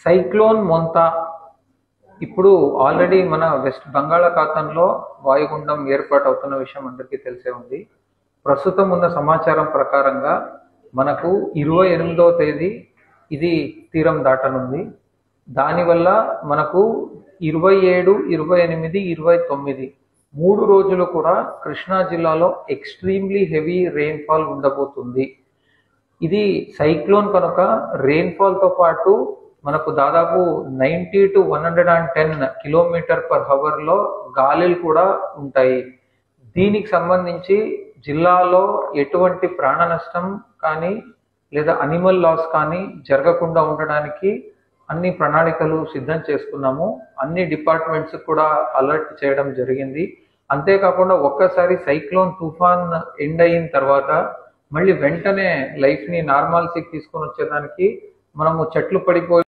Cyclone Montha ఇప్పుడు already మన west బంగాళాఖాతంలో వాయుగుండం ఏర్పాటు అవుతున్న విషయం అందరికీ తెలిసే ఉంది. ప్రస్తుతం ఉన్న సమాచారం ప్రకారంగా మనకు 28వ తేదీ ఇది తీరం దాటనుంది. దానివల్ల మనకు 27, 28, 29 3 రోజులు కూడా కృష్ణా జిల్లాలో ఎక్స్ట్రీమ్లీ హెవీ రెయిన్ఫాల్ ఉండబోతుంది. ఇది సైక్లోన్ కనుక రెయిన్ఫాల్తో పాటు మనకు దాదాపు 90 to 110 km/h గాలులు కూడా ఉంటాయి. దీనికి సంబంధించి జిల్లాలో ఎటువంటి ప్రాణ నష్టం కానీ లేదా అనిమల్ లాస్ కానీ జరగకుండా ఉండడానికి అన్ని ప్రణాళికలు సిద్ధం చేసుకున్నాము. అన్ని డిపార్ట్మెంట్స్ కూడా అలర్ట్ చేయడం జరిగింది. అంతేకాకుండా ఒక్కసారి సైక్లోన్ తుఫాన్ ఎండ్ అయిన తర్వాత మళ్ళీ వెంటనే లైఫ్ని నార్మాలిటీకి తీసుకొని వచ్చేదానికి మనము చెట్లు పడిపోయి